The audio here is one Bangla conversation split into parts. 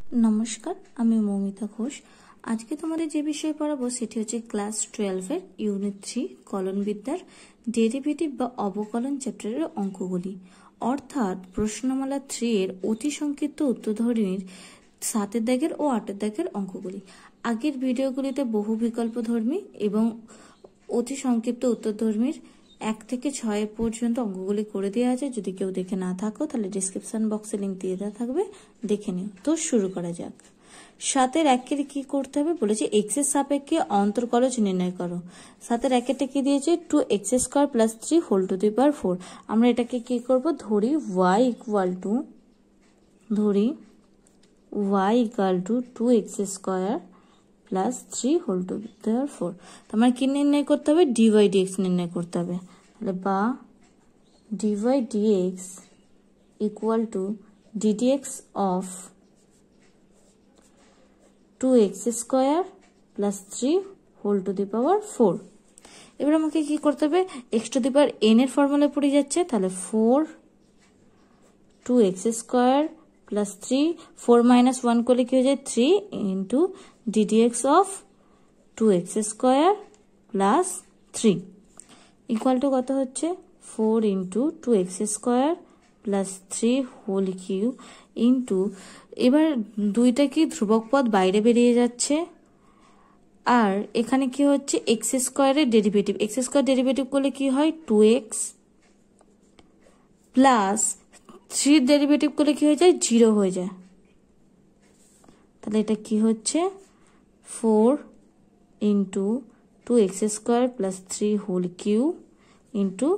নমস্কার, আমি মৌমিতা ঘোষ। আজকে তোমাদের যে বিষয় পড়াবো সেটি হচ্ছে ক্লাস 12-এর ইউনিট 3 কলনবিদ্যার ডেরিভেটিভ বা অবকলন চ্যাপ্টারের অঙ্কগুলি, অর্থাৎ প্রশ্নমালা 3 এর অতি সংক্ষিপ্ত উত্তরধর্মীর 7 দাগের ও 8 দাগের অঙ্কগুলি। আগের ভিডিওগুলিতে বহু বিকল্পধর্মী এবং অতি সংক্ষিপ্ত উত্তরধর্মীর 1 থেকে 6 পর্যন্ত অঙ্কগুলি করে দেওয়া আছে। যদি কেউ দেখে না থাকো তাহলে ডিসক্রিপশন বক্সে লিঙ্ক দিয়ে দেওয়া থাকবে, দেখে নিও। তো শুরু করা যাক। 7-এর 1-এর কি করতে হবে বলেছে, এক্স এর সাপেক্ষে অন্তর্কলজ নির্ণয় করো। 7-এর 1-এরটা কি দিয়েছে, 2x² + 3 whole to the power 4। আমরা এটাকে কি করব, ধরি y equal to 2x² plus 3 whole to the power 4। তার মানে কি নির্ণয় করতে হবে, dy/dx নির্ণয় করতে হবে। তাহলে বা dy/dx equal to ddx of 2x² plus 3 whole to the power 4। এবার আমাকে কি করতে হবে, x to the power n এর ফর্মুলা পড়ে যাচ্ছে, তাহলে 4 2x² প্লাস 3 4 মাইনাস 1 করলে কি হয়ে যায় 3 into ddx of 2x² plus 3 equal to কত হচ্ছে 4 into 2x² plus 3 whole cube into, এবার দুইটা কি ধ্রুবক পদ বাইরে বেরিয়ে যাচ্ছে, আর এখানে কি হচ্ছে x² এর ডেরিভেটিভ, x² ডেরিভেটিভ করলে কি হয় 2x প্লাস 3 ডেরিভেটিভ করলে কি হয়ে যায় 0 হয়ে যায়। তাহলে এটা কি হচ্ছে 4 into 2x² plus 3 whole cube into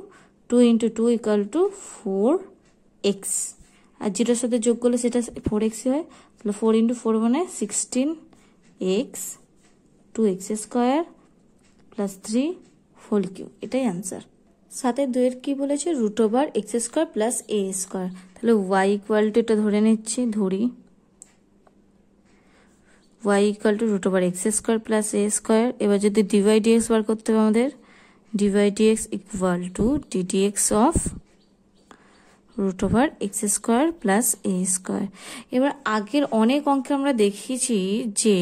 2 into 2 equal to 4x, আর 0 সাথে যোগ করলে সেটা 4x হয়। তাহলে 4 ইন্টু 4 মানে 16x 2x² plus 3 whole cube, এটাই আনসার। 7-এর 2-এর কি বলেছে, √x² প্লাস a²। তাহলে y ইকুয়াল টু, এটা ধরে নিচ্ছি, ধরি y equal two √x² plus a²। এবার যদি dy/dx বার করতে হবে আমাদের, dy/dx equal to ddx of √x² plus a²। এবার আগের অনেক অঙ্কে আমরা দেখিয়েছি যে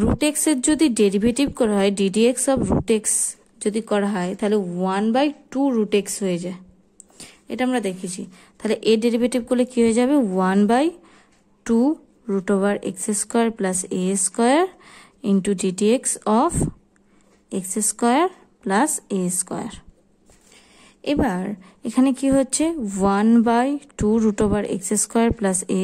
√x এর যদি ডেরিভেটিভ করা হয় ddx অফ √x যদি করা হয় তাহলে 1/2 √x হয়ে যায়, এটা আমরা দেখেছি। তাহলে এর ডেরিভেটিভ করলে কি হয়ে যাবে 1/2 √x² plus a² into ddx of x² plus a²। এবার এখানে কি হচ্ছে 1/2 √x² প্লাস a²।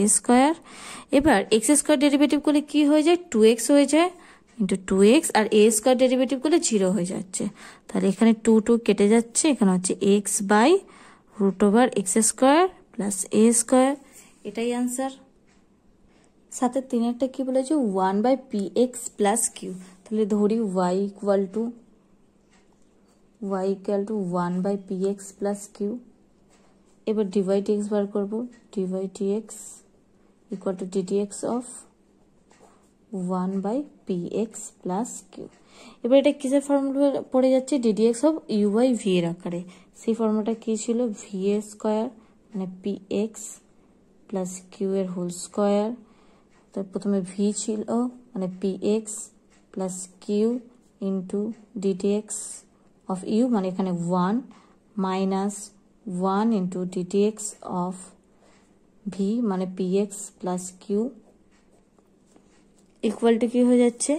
এবার x² ডেরিভেটিভ করলে কি হয়ে যায় 2x হয়ে যায় ইন্টু 2x, আর a² ডেরিভেটিভ করলে 0 হয়ে যাচ্ছে। তাহলে এখানে 2 কেটে যাচ্ছে, এখানে হচ্ছে x/√x² প্লাস a², এটাই আনসার। 7-এর 3-এরটা কি বলেছে 1/px প্লাস q। তাহলে ধরি y equal two 1/px plus q। এবার dy/dx বার করবো, dy/dx equal to ddx of 1/px plus q। এবার এটা কিসের ফর্মুলা পড়ে যাচ্ছে, ddx অফ u/v এর আকারে। সেই ফর্মুলাটা কি ছিল, v এর স্কোয়ার মানে px প্লাস q এর হোল স্কোয়ার। তো প্রথমে v ছিল মানে px plus q into ddx of u মানে এখানে 1 minus 1 into ddx of v মানে px plus q equal to কি হয়ে যাচ্ছে,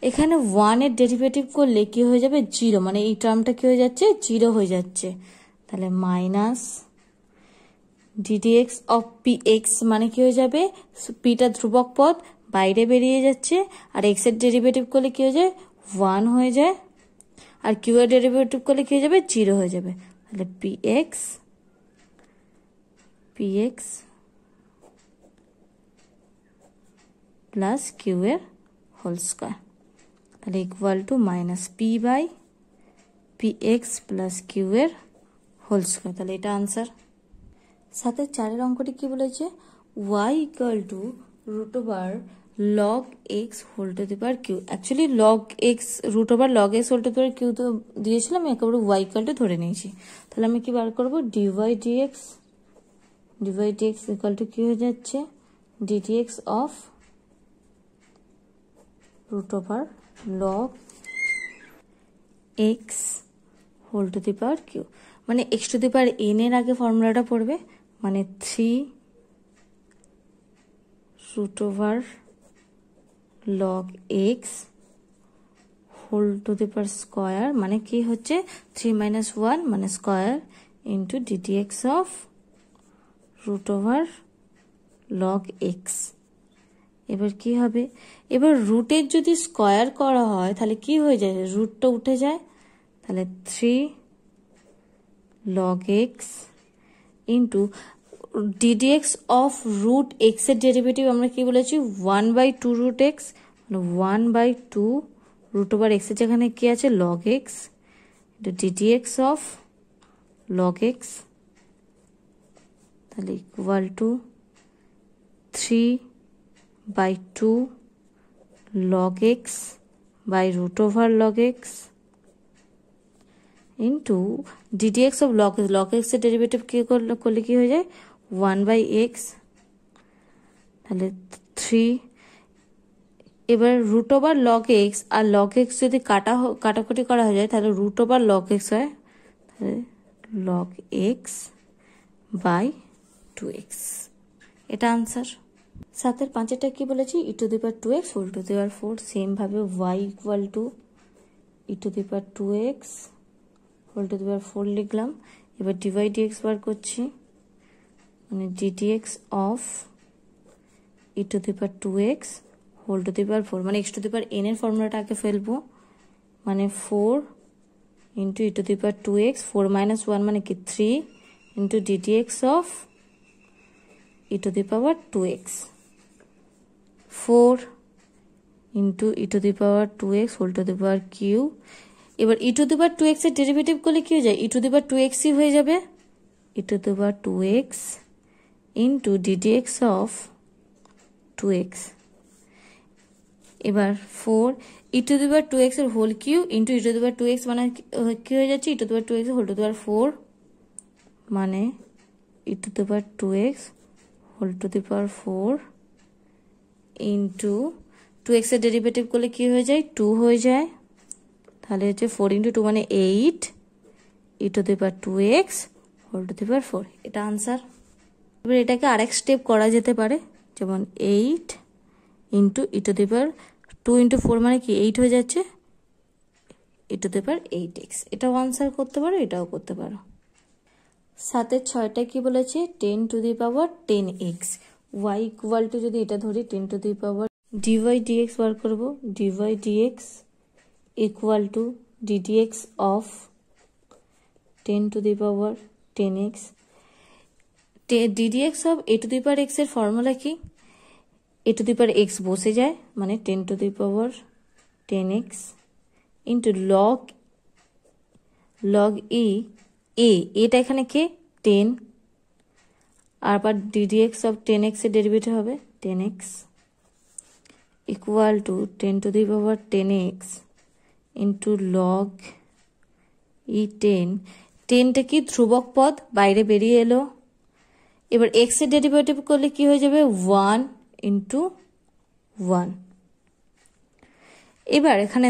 এখানে 1 এর ডেরিভেটিভ করলে কি হয়ে যাবে 0, মানে এই টার্মটা কি হয়ে যাচ্ছে 0 হয়ে যাচ্ছে। তাহলে মাইনাস ddx অফ px মানে কি হয়ে যাবে, pটা ধ্রুবক পদ বাইরে বেরিয়ে যাচ্ছে, আর x এর ডেরিভেটিভ করলে কি হয়ে যায় 1 হয়ে যায়, আর q এর ডেরিভেটিভ করলে কি হয়ে যাবে 0 হয়ে যাবে। তাহলে px প্লাস q এর হোল স্কোয়ার, তাহলে equal to minus p/px plus q এর হোল স্কোয়ার। তাহলে এটা আনসার। 7-এর 4-এর অঙ্কটি কি বলেছে, y equal to √log x whole to the power q। Actually log x √log x whole to the power q তো দিয়েছিলাম, একেবারে y ইকুয়াল টু ধরে নিয়েছি। তাহলে আমি কি বার করবো, dy/dx ইকুয়াল টু কি হয়ে যাচ্ছে ddx of root over log x whole to the power q, মানে x to the power n এর আগে ফর্মুলাটা পড়বে, মানে 3 root over log x whole to the power square, মানে কি হচ্ছে 3 minus 1 মানে square into ddx of root over log x। এবার কি হবে, এবার রুটের যদি স্কয়ার করা হয় তাহলে কি হয়ে যায়, রুটটা উঠে যায়, তাহলে 3 log x into ddx of root x এর ডেরিভেটিভ আমরা কি বলেছি 1/2 root x, মানে 1/2 root over x এর যেখানে কি আছে log x into ddx of log x, তাহলে equal two 3/2 log x by root over log x into ddx of log x এর ডেরিভেটিভ কি করলে কি হয়ে যায় 1/x, তাহলে 3, এবার root over log x আর log x যদি কাটাকুটি করা হয়ে যায় তাহলে root over log x হয়, তাহলে log x by 2x, এটা আনসার। 7 5টা কি বলেছি e to the power 2x whole to the power 4, same ভাবে y equal to e to the power 2x whole to the power 4 লিখলাম। এবার dy dx বার করছি, মানে ddx of e to the power 2x whole to the power 4, মানে x to the power n এর ফর্মুলাটা আগে ফেলবো, মানে 4 into e to the power 2x, 4 minus 1 মানে কি 3 into ddx of e to the power 2x, 4 into e to the power 2x whole to the power q। এবার e to the power 2x এর ডেরিভেটিভ করলে কি হয়ে যায়, e to the power 2x ই হয়ে যাবে, e to the power 2x into ddx of 2x। এবার 4 e to the power 2x এর whole q into e to the power 2x, মানে কি হয়ে যাচ্ছে e to the power 2x whole to the power 4, মানে e to the power 2x whole to the power 4 into 2x এর ডেরিভেটিভ করলে কি হয়ে যায় 2 হয়ে যায়, তাহলে হচ্ছে 4 into 2 মানে 8 e to the power 2x whole to the power 4, এটা আনসার। এবার এটাকে আরেক স্টেপ করা যেতে পারে, যেমন 8 into e to the power 2 into 4 মানে কি 8 হয়ে যাচ্ছে e to the power 8x, এটাও আনসার করতে পারো, এটাও করতে পারো। 7 6টা কি বলেছে 10 to the power 10x, y equal to যদি এটা ধরি 10 to the power dy dx বার করব, dy dx equal to ddx of 10 to the power 10x, ddx of a to the power x এর ফর্মুলা কি, a to the power x বসে যায়, মানে 10 to the power 10x into log এটা এখানে কে 10, আর আবার ddx of 10x এর ডেরিভেটিভ হবে 10x equal to 10 to the power 10x into log 10টা কি ধ্রুবক পদ বাইরে বেরিয়ে এলো। এবার x এর ডেরিভেটিভ করলে কি হয়ে যাবে 1 into 1। এবার এখানে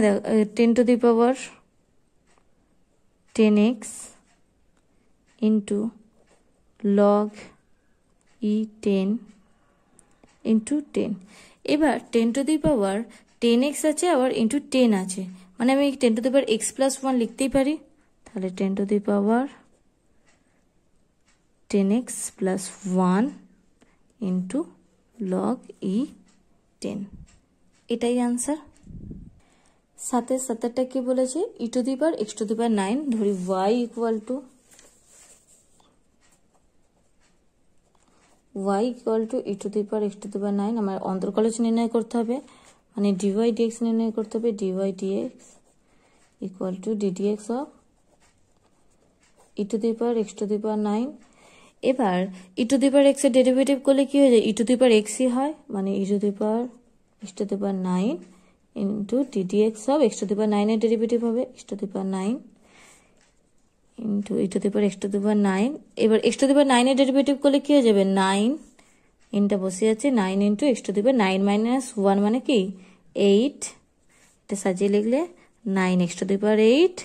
10 to the power 10x into log 10 into 10, এবার 10 to the power 10x আছে আবার into 10 আছে, মানে আমি 10 to the power x plus 1 লিখতেই পারি, তাহলে 10 to the power 10x plus 1 into log 10, এটাই আনসার। 7টা কি বলেছে e to the power x to the power 9, ধরি y equal to e to the power x to the power 9, আমার অন্তর্কলজ নির্ণয় করতে হবে, মানে dy dx নির্ণয় করতে হবে, dy dx equal to ddx of e to the power x to the power 9। এবার e to the power x এর ডেরিভেটিভ করলে কি হয়ে যায় e to the power x ই হয়, মানে e to the power x to the power 9 into ddx of x to the power 9 এর ডেরিভেটিভ হবে x to the power 9 into e to the power x to the power 9। এবার x to the power 9 এর ডেরিভেটিভ করলে কি হয়ে যাবে 9, ইনটা বসে আছে 9 into x to the power 9 minus 1 মানে কি 8 এটা সাজিয়ে লিখলে 9x to the power 8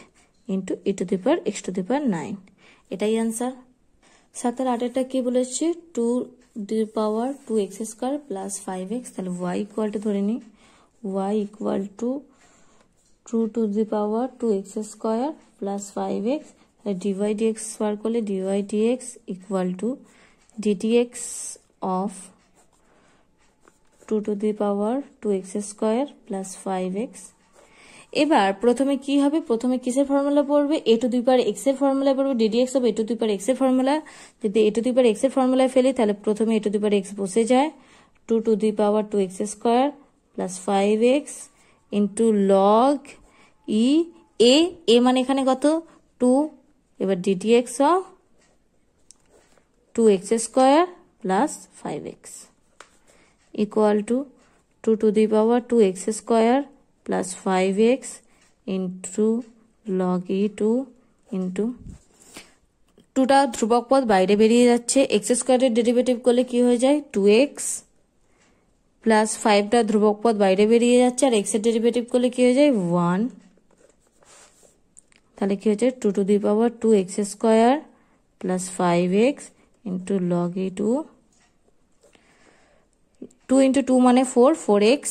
into e to the power x to the power 9, এটাই অ্যান্সার। 7 আর 8টা কি বলেছে, 2 দি power 2x square plus 5x, তাহলে y ইকুয়াল টু ধরে নিই y equal to 2 to the power 2x square plus 5x, তাহলে dy dx বার করলে dy dx equal to ddx of 2 to the power 2x square plus 5x। এবার প্রথমে কি হবে, প্রথমে কিসের ফর্মুলা পড়বে, a to the power x এর ফর্মুলা পড়বে, ddx of a to the power x এর ফর্মুলা। যদি a to the power x এর ফর্মুলায় ফেলি তাহলে প্রথমে a to the power x বসে যায়, 2 to the power 2x square plus 5x into log e a মানে এখানে কত 2, এবার ddx of 2x square plus 5x equal to 2 to the power 2x square plus 5x into log E 2 into 2টা ধ্রুবক পদ বাইরে বেরিয়ে যাচ্ছে, x স্কোয়ারের ডেরিভেটিভ করলে কি হয়ে যায় 2x প্লাস 5টা ধ্রুবক পদ বাইরে বেরিয়ে যাচ্ছে, আর x এর ডেরিভেটিভ করলে কি হয়ে যায় 1, তাহলে কি হচ্ছে 2 to the power 2x square plus 5x into log E 2, 2 into 2 মানে 4, 4x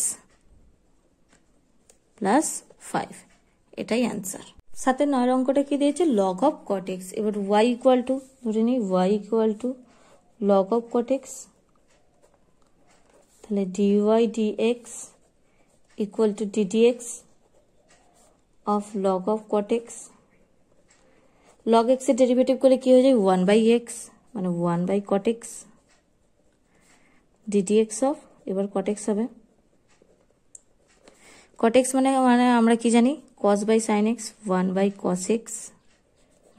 প্লাস 5, এটাই অ্যান্সার। 7 9 অঙ্কটা কি দিয়েছে, লগ অফ কট এক্স। এবার y ইকুয়াল টু ধরে নিই y equal to log of caught x, তাহলে dy dx equal to ddx of log of caught x. Log x এর ডেরিভেটিভ করলে কি হয়ে যায় 1/x মানে 1/cot x ddx অফ, এবার cot x হবে, cot x মানে আমরা কি জানি cos by sin x, 1/cos x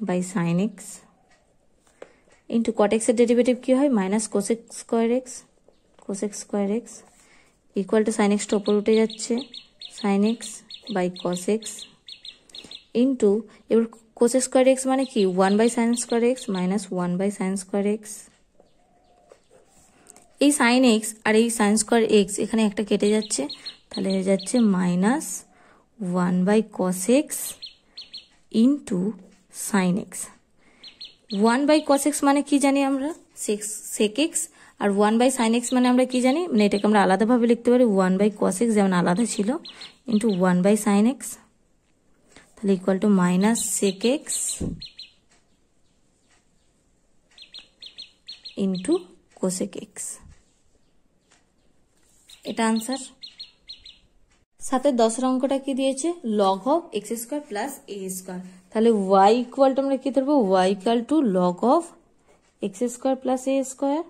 বাই sin x into cot x এর ডেরিভেটিভ কি হয় minus cos x square x equal to sin x টা উপর উঠে যাচ্ছে sin x by cos x into এবার cos স্কোয়ার x মানে কি 1/sin square x minus 1/sin square x। এই sin x আর এই sin স্কোয়ার x এখানে একটা কেটে যাচ্ছে, তাহলে হয়ে যাচ্ছে minus 1/cos x into sin x। 1/cos x মানে কি জানি আমরা sec x, আর 1/sin x মানে আমরা কি জানি, মানে এটাকে আমরা আলাদাভাবে লিখতে পারি 1/cos x যেমন আলাদা ছিল ইন্টু 1/sin x, তাহলে equal to minus sec x into cosec x, এটা আনসার। 7 10 অঙ্কটা কি দিয়েছে, log of x square plus a square, তাহলে y ইকুয়াল টু আমরা কি ধরবো y equal to log of x square plus a square,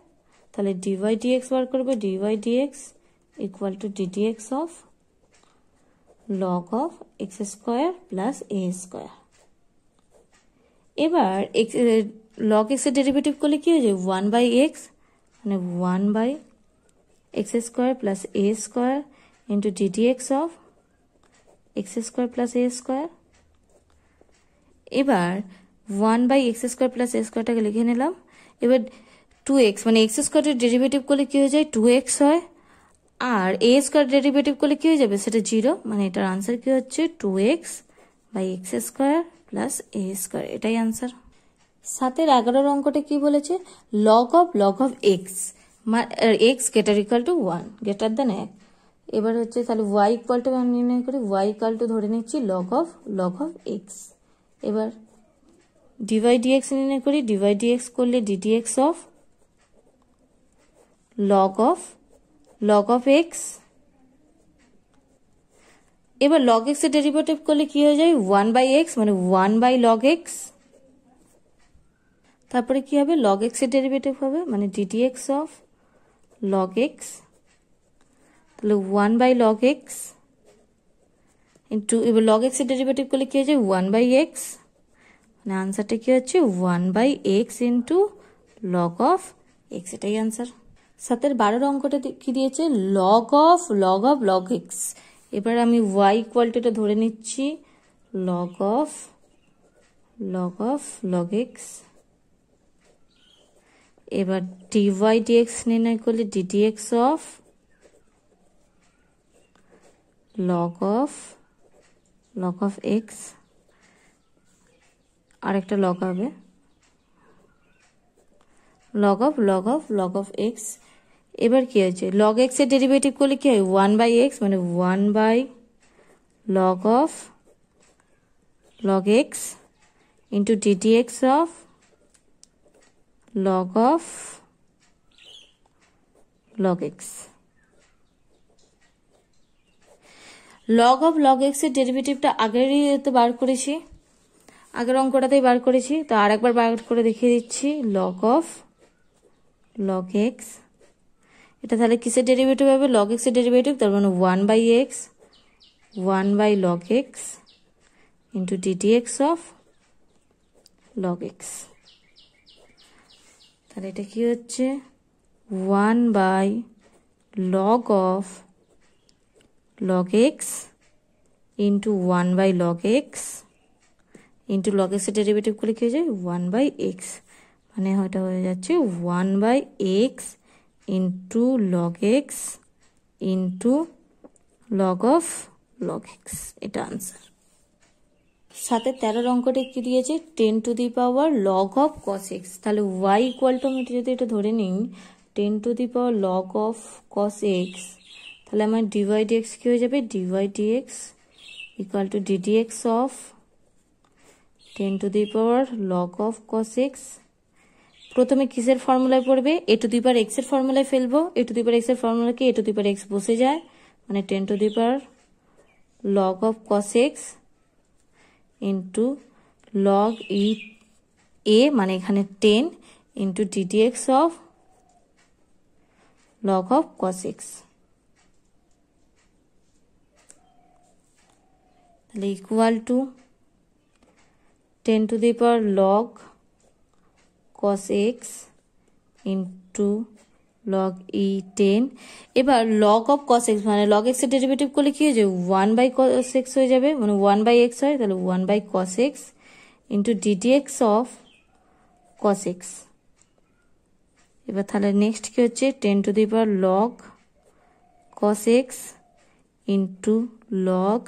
তাহলে dy dx বার করবে dy dx equal to ddx of log of x square plus a square. এবার লগ এক্স এর ডেরিভেটিভ করলে কি হয়ে যায় 1/x মানে 1/x square plus a square into ddx of x square plus a square. এবার 1/x স্কোয়ার প্লাস এ স্কোয়ারটাকে লিখে নিলাম। এবার 2x মানে এক্স স্কোয়ারের ডেরিভেটিভ করলে কি হয়ে যায় 2x হয়, আর এ স্কোয়ার ডেরিভেটিভ করলে কি হয়ে যাবে সেটা 0, মানে এটার আনসার কি হচ্ছে 2x/x square plus a square, এটাই আনসার। 7 11 অঙ্কটা কি বলেছে, log of x x greater equal to 1 greater than 1। এবার হচ্ছে তাহলে y ইকুয়াল টু আমি নির্ণয় করি y ইকুয়াল টু ধরে নিচ্ছি লগ অফ এক্স। এবার dy dx নির্ণয় করি dy dx করলে ddx of log of x. এবার লগ এক্স এর ডেরিভেটিভ করলে কি হয়ে যায় 1/x মানে 1/log x, তারপরে কি হবে log x এর ডেরিভেটিভ হবে মানে ddx অফ log x, তাহলে 1/log x ইন্টু এবার log x এর ডেরিভেটিভ করলে কি হয়ে যায় 1/x, মানে আনসারটা কি হচ্ছে 1/x into log of x, এটাই আনসার। 7 12 অঙ্কটা কি দিয়েছে, লগ অফ লগ এক্স। এবার আমি y ইকুয়াল টু এটা ধরে নিচ্ছি লগ অফ লগ এক্স। এবার dy dx নির্ণয় করলে ddx of log of log of x, আর একটা লগ হবে লগ অফ এক্স। এবার কি হয়েছে, লগ এক্স এর ডেরিভেটিভ করলে কি হয়, 1/x, মানে 1 log of log x into ddx of log of log x. Log of log x এর ডেরিভেটিভটা আগেরই তো বার করেছি, আগের অঙ্কটাতেই বার করেছি, তো আর একবার বার করে দেখিয়ে দিচ্ছি। লগ অফ লগ এক্স, এটা তাহলে কিসের ডেরিভেটিভ হবে, লগ এক্স এর ডেরিভেটিভ, তার মানে 1/x 1 log x into ddx of log x। তাহলে এটা কি হচ্ছে, 1 log of log x into 1 log x into log x এর ডেরিভেটিভ করলে কি হয়ে যায়, 1/x, মানে ওটা হয়ে যাচ্ছে 1/x into log x into log of log x। এটা আনসার। সাথে 13 অঙ্কটা কি দিয়েছে, 10 to the power log of cos x। তাহলে y ইকুয়াল টু, আমি যদি এটা ধরে নিই 10 to the power log of cos x, তাহলে আমার dy dx কি হয়ে যাবে, dy dx equal to ddx of 10 to the power log of cos x। প্রথমে কিসের ফর্মুলায় পড়বে, a to the power x এর ফর্মুলায় ফেলবো, a to the power x এর ফর্মুলা কি, a to the power x বসে যায়, মানে 10 to the power log of cos x into log a, মানে এখানে 10 into ddx of log of cos x। তাহলে equal two 10 to the power log cos x into log e 10। এবার log of cos x, মানে log x এর ডেরিভেটিভ করলে কি হয়ে যাবে, 1/cos x হয়ে যাবে, মানে 1/x হয়, তাহলে 1/cos x into ddx of cos x। এবার তাহলে নেক্সট কি হচ্ছে, 10 to the power log cos x into log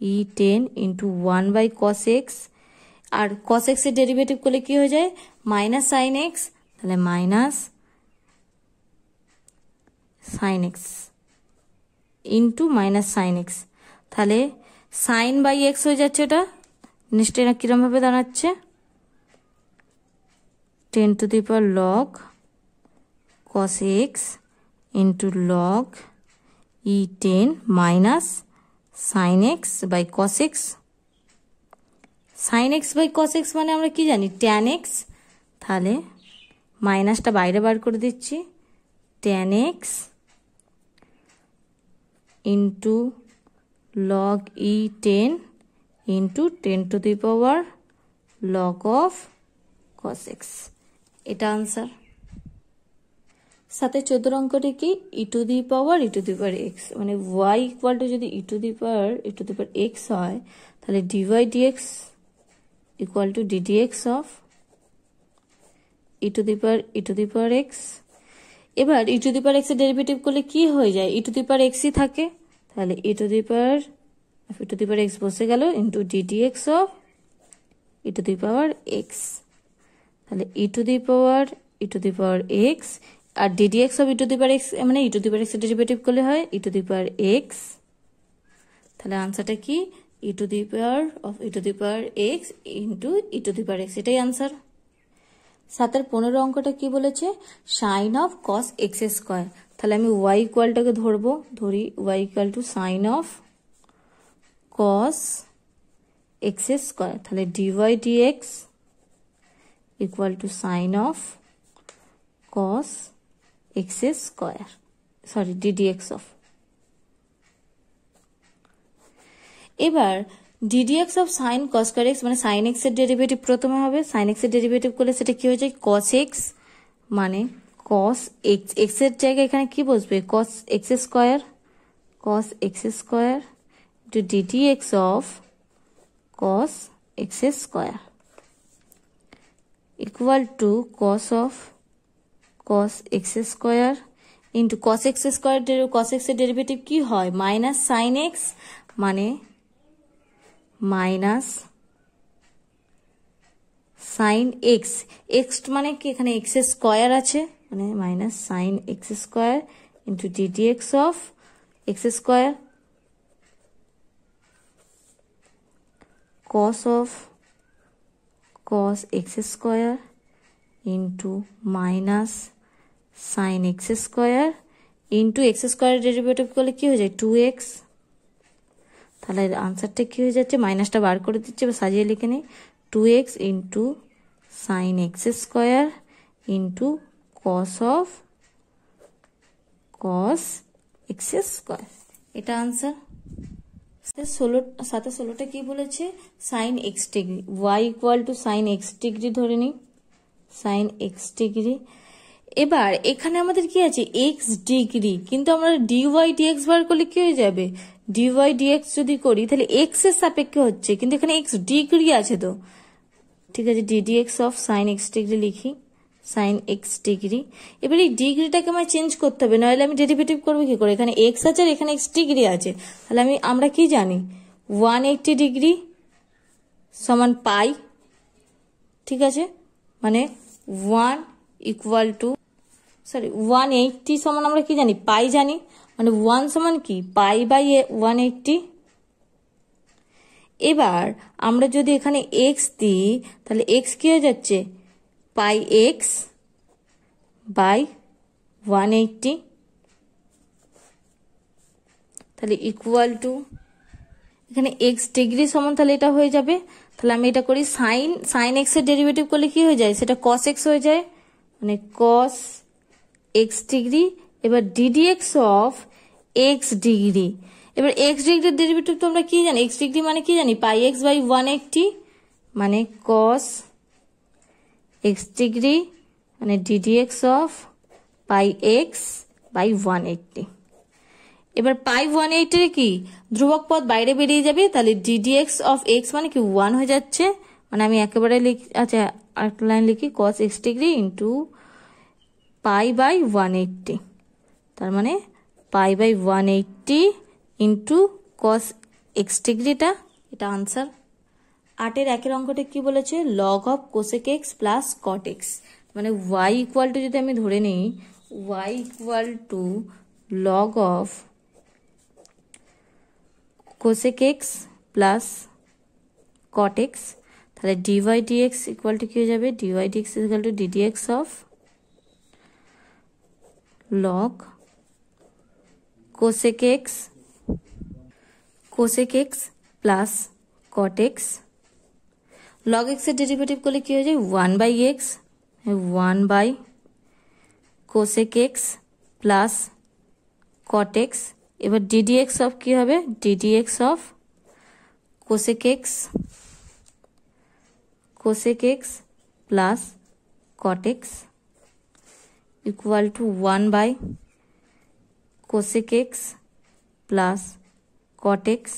e 10 into 1/cos x, আর cos x এর ডেরিভেটিভ করলে কি হয়ে যায়, মাইনাস সাইন x, তাহলে minus sine x into minus sine x, তাহলে সাইন বাই এক্স হয়ে যাচ্ছে। এটা নেক্সট এটা কিরম ভাবে দাঁড়াচ্ছে, 10 to the power log cos x into log e 10 minus sine x by cos x। Sine x by cos x মানে আমরা কি জানি, ট্যান এক্স, তাহলে মাইনাসটা বাইরে বার করে দিচ্ছি, tan x into log e 10 into 10 to the power log of cos x। এটা আনসার। সাথে 14 অঙ্কটি কি, e to the power x, মানে y ইকুয়াল টু যদি e to the power x হয়, তাহলে dy dx equal to ddx of e to the power x। এবার e to the power x এর ডেরিভেটিভ করলে কি হয়ে যায়, e to the power x ই থাকে, তাহলে e to the power x বসে গেল into ddx of e to the power x। তাহলে e to the power x আর ddx of e to the power x, মানে e to the power x এর ডেরিভেটিভ করলে হয় e to the power x। তাহলে আনসারটা কি, e to the power x into e to the power x, এটাই আনসার। 15 অঙ্কটা কি বলেছে, sine of cos x square. তাহলে আমি y ইকুয়ালটাকে ধরি y equal to sine of cos x square, তাহলে dy dx equal to sine of cos x square, sorry ddx of. এবার ddx of sine cos square x, মানে সাইন x এর ডেরিভেটিভ প্রথমে হবে, সাইন x এর ডেরিভেটিভ করলে সেটা কি হয়ে যায়, cos x, মানে cos x, x এর জায়গায় এখানে কি বসবে, cos x square to ddx of cos x square equal to cos x square into cos x square, cos x এর ডেরিভেটিভ কি হয়, মাইনাস সাইন x, মানে মাইনাস সাইন এক্স, এক্স মানে কি এখানে এক্স স্কোয়ার আছে, মানে minus sine x square into dd x of x square cos of cos x square into minus sin x square into x square derivative করলে কি হয়ে যায় 2x। তাহলে আনসারটা কি হয়ে যাচ্ছে, মাইনাসটা বার করে দিচ্ছে বা সাজিয়ে লিখে নিই, 2x into sin x square into cos of cos x square, এটা আনসার। সাথে 16টা কি বলেছে, sine x degree, y equal to sine x degree ধরে নিই, সাইন এক্স ডিগ্রি। এবার এখানে আমাদের কি আছে এক্স ডিগ্রি, কিন্তু আমরা ডিওয়াই ডিএক্স বার করলে কি হয়ে যাবে, ডিওয়াই ডিএক্স যদি করি তাহলে এক্স এর সাপেক্ষে হচ্ছে, কিন্তু এখানে এক্স ডিগ্রি আছে তো, ঠিক আছে DD x of sign x degree লিখি, সাইন এক্স ডিগ্রি। এবার এই ডিগ্রিটাকে আমায় চেঞ্জ করতে হবে, নাহলে আমি ডেরিভেটিভ করবো কি করে, এখানে এক্স আছে আর এখানে এক্স ডিগ্রি আছে, তাহলে আমরা কি জানি 180 ডিগ্রি সমান পাই, ঠিক আছে, মানে 180 সমান আমরা কি জানি পাই জানি, মানে 1 সমান কি পাই বাই 180। এবার আমরা যদি এখানে এক্স দিই তাহলে এক্স কি হয়ে যাচ্ছে পাই এক্স বাই 180, তাহলে ইকুয়াল টু এখানে এক্স ডিগ্রি সমান, তাহলে এটা হয়ে যাবে, তাহলে আমি এটা করি সাইন এক্স এর ডেরিভেটিভ করলে কি হয়ে যায়, সেটা কস এক্স হয়ে যায়, মানে কস এক্স ডিগ্রি। এবার dd x of x degree, এবার এক্স ডিগ্রির ডেরিভেটিভ তো আমরা কি জানি, এক্স ডিগ্রি মানে কি জানি পাই এক্স বাই 180, মানে কস এক্স ডিগ্রি মানে dd x of pi x by 180। এবার পাই 180 এর কি ধ্রুবক পদ বাইরে বেরিয়ে যাবে, তাহলে ডিডি এক্স অফ এক্স মানে কি 1 হয়ে যাচ্ছে, মানে আমি একেবারে আচ্ছা আরেকটা লাইন লিখি, cos x degree into pi by 180, তার মানে pi by 180 into cos x ডিগ্রিটা, এটা আনসার। 8 একের অঙ্কটা কি বলেছে, log of cosec x plus cot x, মানে ওয়াই ইকুয়াল টু যদি আমি ধরে নিই y equal to log of cosec x plus cot x, তাহলে ডিওয়াই ডিএক্স ইকুয়াল টু কি হয়ে যাবে, dy dx equal to d d x of log cosec x plus cot x. Log x এর ডেরিভেটিভ করলে কি হয়ে যায় 1 by x, 1 by cosec x plus cot x. এবার ডিডি এক্স অফ কি হবে, dd x of cosec x plus cot x equal to 1 by cosec x plus cot x.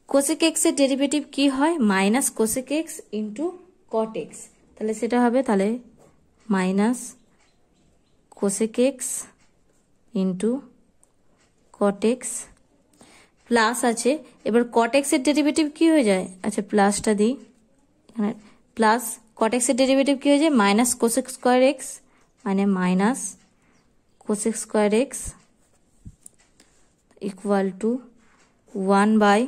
Cosec x এর ডেরিভেটিভ কি হয়, minus cosec x into cot x, তাহলে সেটা হবে তাহলে minus cosec x into cot x plus আছে, এবার কট এক্স এর ডেরিভেটিভ কি হয়ে যায়, আচ্ছা প্লাসটা দিই এখানে, প্লাস কট এক্স এর ডেরিভেটিভ কি হয়ে যায় মাইনাস কোসেক স্কোয়ার এক্স, মানে minus cosec square x equal to 1 by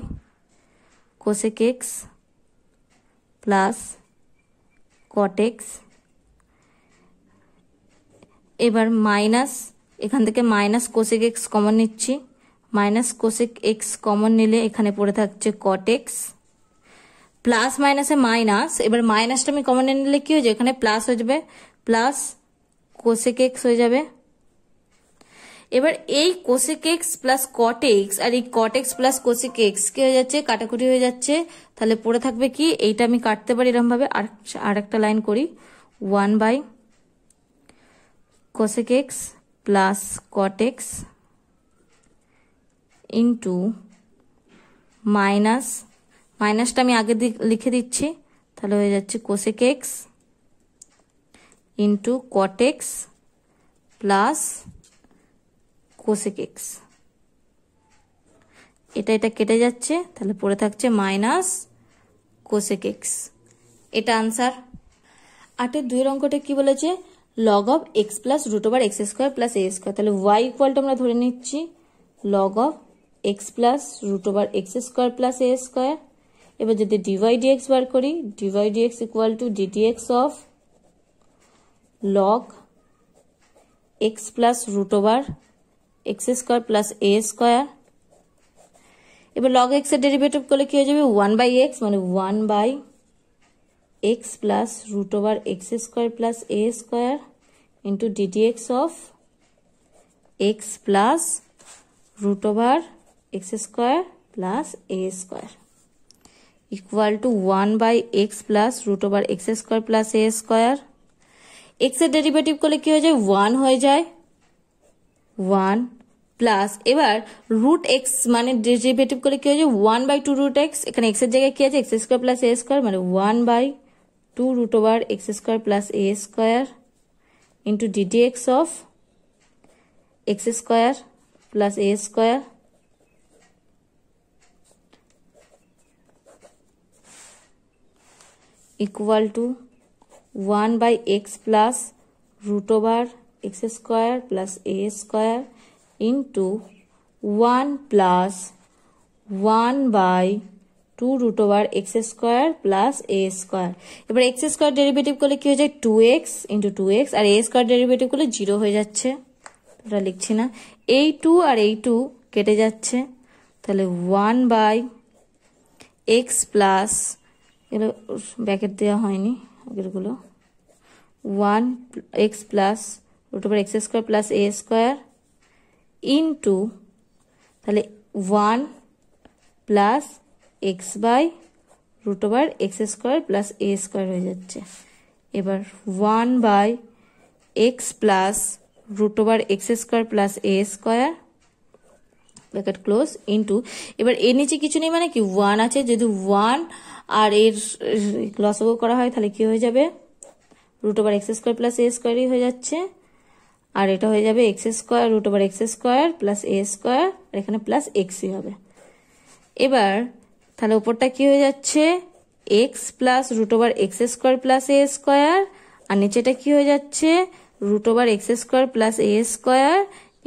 cosec x plus cot x. এবার মাইনাস, এখান থেকে মাইনাস কোসেক এক্স কমন নিচ্ছি, মাইনাস কোসেক এক্স কমন নিলে এখানে পড়ে থাকছে কট এক্স, প্লাস মাইনাসে মাইনাস, এবার মাইনাসটা আমি কমন নিলে কি হয়ে যাবে, এখানে প্লাস হয়ে যাবে, প্লাস কোসেক এক্স হয়ে যাবে। এবার এই cosec x plus cot x আর এই cot x plus cosec x কি হয়ে যাচ্ছে, কাটাকুটি হয়ে যাচ্ছে, তাহলে পড়ে থাকবে কি, এইটা আমি কাটতে পারি এরকম ভাবে, আর একটা লাইন করি, 1 by cosec x plus cot x into মাইনাসটা আমি আগে লিখে দিচ্ছি, তাহলে হয়ে যাচ্ছে cosec x into cot x plus cosec x এটা এটা কেটে যাচ্ছে, তাহলে পড়ে থাকছে মাইনাস কোসেক এক্স। এটা আনসার। 8-এর 2 অঙ্কটা কি বলেছে, log of x plus root over x square plus a square. তাহলে ওয়াই ইকুয়ালটা আমরা ধরে নিচ্ছি log of x plus root over x square plus a square. এবার যদি ডিওয়াই ডিএক্স বার করি, dy dx equal to dtx of log x plus root over x square plus a square. এবার লগ এক্স এর ডেরিভেটিভ করলে কি হয়ে যাবে, 1/x মানে 1/x plus root over x square plus a square into dtx of x plus root over x square plus a square equal to 1/x plus root over x square plus a square. X এর ডেরিভেটিভ করলে কি হয়ে যায়, 1 হয়ে যায়, 1 প্লাস এবার রুট এক্স মানে ডেরিভেটিভ করলে কি হয়ে যায় 1/2 রুট এক্স। এখানে এক্স এর জায়গায় কি আছে, x square plus a square মানে 1/2 root over x square plus a square into dtx of x square plus a square equal to 1/x plus root over x square plus a square into 1 plus 1/2 root over x square plus a square. এবার এক্স স্কোয়ার ডেরিভেটিভ করলে কি হয়ে যায় 2x ইন্টু 2x, আর এ স্কোয়ার ডেরিভেটিভ করলে 0 হয়ে যাচ্ছে, ওটা লিখছি না। এই 2 আর এই 2 কেটে যাচ্ছে, তাহলে 1/x প্লাস, এগুলো ব্যাকেট দেওয়া হয়নি আগেরগুলো, 1x plus root over x square plus a square into তাহলে 1 plus x by root over x square plus a square হয়ে যাচ্ছে। এবার 1/x plus root over x square plus a square bracket close into, এবার এর নিচে কিছু নেই মানে কি 1 আছে, যদি 1 আর এর লসাগু করা হয় তাহলে কি হয়ে যাবে, root over x square plus a স্কোয়ারই হয়ে যাচ্ছে, আর এটা হয়ে যাবে x square root over x square plus a square, আর এখানে প্লাস এক্সই হবে। এবার তাহলে উপরটা কি হয়ে যাচ্ছে, x plus root over x square plus a square, আর নিচেটা কি হয়ে যাচ্ছে root over x square plus a square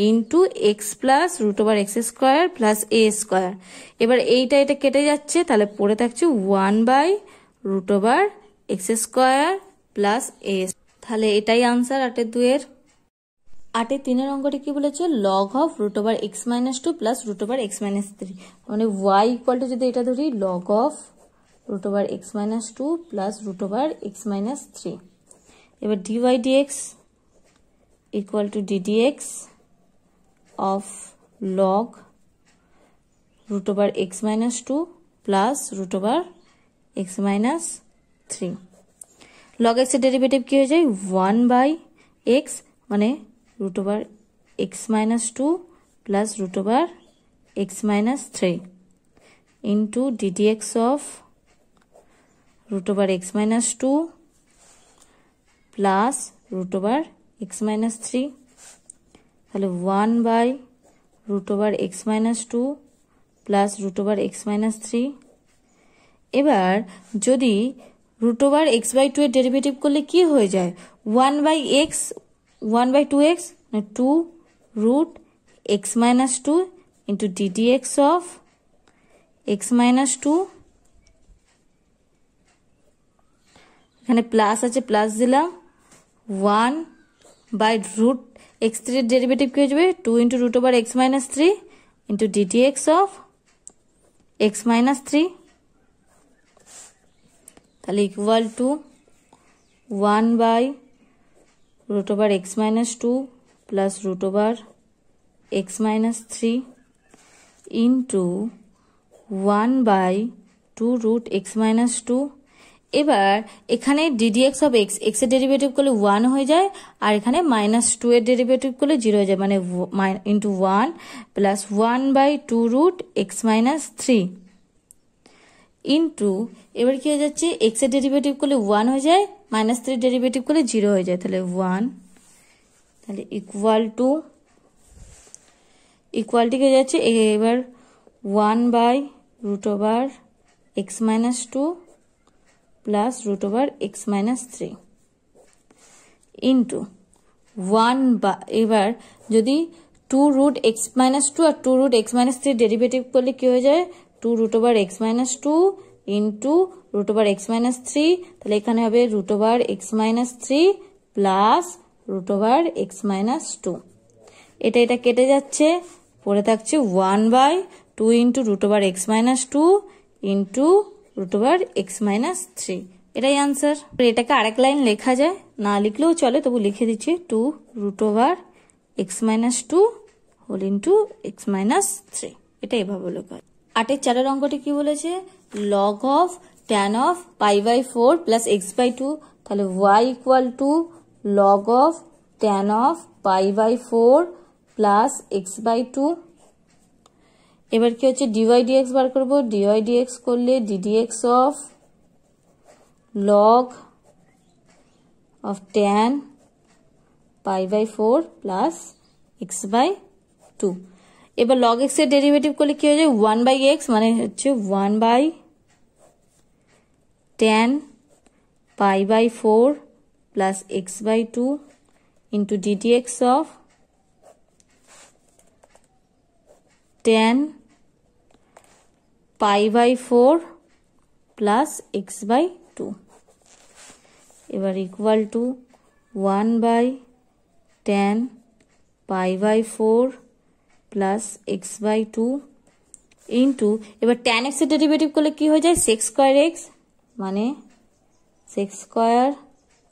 into x plus root over x square plus a square. এবার এইটা এটা কেটে যাচ্ছে, তাহলে পড়ে থাকছে 1/√x প্লাস এ। তাহলে এটাই আনসার 8-এর 2-এর। 8-এর 3-এর অঙ্কটি কি বলেছে, log of root over x minus 2 plus root over x minus 3, মানে ওয়াই ইকুয়াল টু যদি এটা ধরি log of root over x minus 2 plus root over x minus 3। এবার dy dx equal to ddx of log root over x minus 2 plus root over x minus 3. log x এর ডেরিভেটিভ কি হয়ে যায় 1/x মানে root over x minus 2 plus root over x minus 3 into ddx of root over x minus 2 plus root over x minus 3, তাহলে 1/√x minus 2 plus √ x minus 3। এবার যদি √x/2 এর ডেরিভেটিভ করলে কি হয়ে যায় 1/x 1/2x 2√x minus 2 into ddx of x minus 2, এখানে প্লাস আছে প্লাস দিলাম 1/√x3 এর ডেরিভেটিভ কি হয়ে যাবে 2 into √x minus 3 into ddx of x minus 3, তাহলে equal two 1/√x minus 2 plus √x minus 3 into 1/2√x minus 2। এবার এখানে ddx of x, x এর ডেরিভেটিভ করলে 1 হয়ে যায়, আর এখানে -2 এর ডেরিভেটিভ করলে 0 হয়ে যায়, মানে into 1 plus 1/2√x minus 3 into, এবার কি হয়ে যাচ্ছে x এর ডেরিভেটিভ করলে 1 হয়ে যায়, -3 ডেরিভেটিভ করলে 0 হয়ে যায়, তাহলে 1, তাহলে ইকুয়াল টু হয়ে যাচ্ছে এবার 1/√x minus 2 plus √x minus 3 into 1 এবার যদি 2√x minus 2 আর 2√x minus 3 ডেরিভেটিভ করলে কি হয়ে যায় 2√x minus 2 into √x minus 3 তাহলে এখানে হবে √x minus 3 plus √x minus 2 এটা কেটে যাচ্ছে পড়ে থাকছে 1/2 into √x minus 2 into √x minus 3 এটাই आंसर। এটাকে আরেক লাইন লেখা যায় না লিখলেও চলে তবু লিখে দিচ্ছি 2√x minus 2 whole into x minus 3 এটা এভাবে লেখা হয়। 8 এর 4 অঙ্কটি কি বলেছে log of tan of pi/4 plus x/2 তাহলে y equal to log of tan of pi/4 plus x/2 এবার কি হচ্ছে dy dx বার করব dy dx করলে ddx of log of tan pi/4 plus x/2 এবার log x এর ডেরিভেটিভ করলে কি হয়ে যায় 1/x মানে হচ্ছে 1/tan pi/4 plus x/2 into ddx of tan pi/4 plus x/2 এবার equal to 1/tan pi/4 plus x/2 into এবার tan x এর ডেরিভেটিভ করলে কি হয়ে যায় sec square x মানে sec square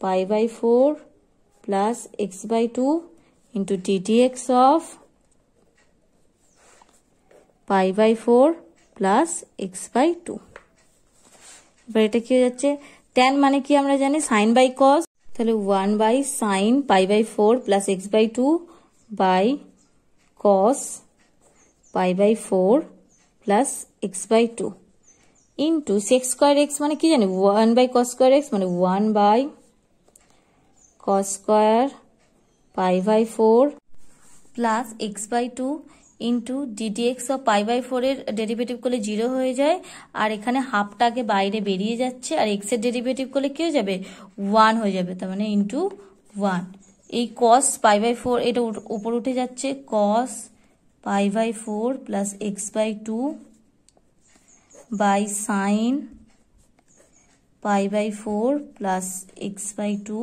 pi/4 plus x/2 into ddx of pi/4 plus x/2 এবার এটা কি হয়ে যাচ্ছে tan মানে কি আমরা জানি sin by cos তাহলে 1/sin pi/4 plus x/2 by cos pi/4 plus x/2 into sec square x মানে কি জানি 1/cos square x মানে 1/cos square pi/4 plus x/2 into ddx of pi/4 এর ডেরিভেটিভ করলে 0 হয়ে যায় আর এখানে হাফটাকে বাইরে বেরিয়ে যাচ্ছে আর x এর ডেরিভেটিভ করলে কি হয়ে যাবে 1 হয়ে যাবে তার মানে into 1 এই cos pi/4 এটা উপর উঠে যাচ্ছে cos pi/4 plus x/2 by sin pi/4 plus x/2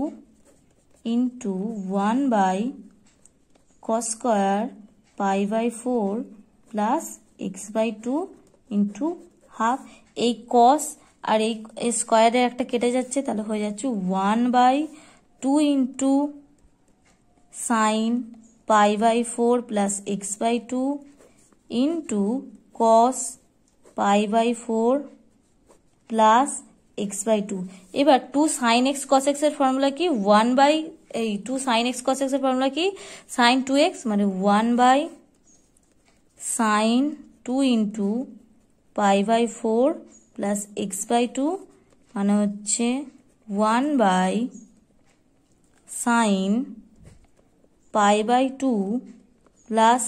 into 1/cos square pi/4 plus x/2 into half এই cos আর এই স্কয়ারের একটা কেটে যাচ্ছে তাহলে হয়ে যাচ্ছে 1/2 into sin pi/4 plus x/2 into cos pi/4 plus x/2 এবার 2 sin x cos x এর ফর্মুলা কি 2 sin x cos x এর ফর্মুলা কি sin 2x মানে 1/sin 2 into pi/4 plus x/2 মানে হচ্ছে 1/sin pi/2 plus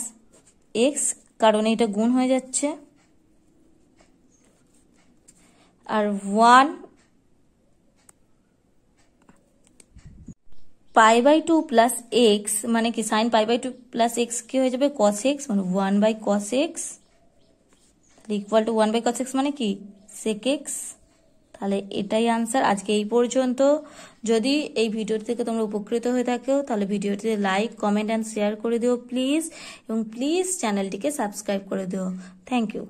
x কারণ এটা গুণ হয়ে যাচ্ছে আর 1 pi/2 plus x মানে কি sin pi/2 plus x কি হয়ে যাবে cos x মানে 1/cos x equal to 1/cos x মানে কি sec x তাহলে এটাই आंसर আজকে এই পর্যন্ত যদি এই ভিডিও থেকে তোমরা উপকৃত হয়ে থাকো তাহলে ভিডিওটিতে লাইক কমেন্ট এন্ড শেয়ার করে দিও প্লিজ এবং প্লিজ চ্যানেলটিকে সাবস্ক্রাইব করে দিও থ্যাংক ইউ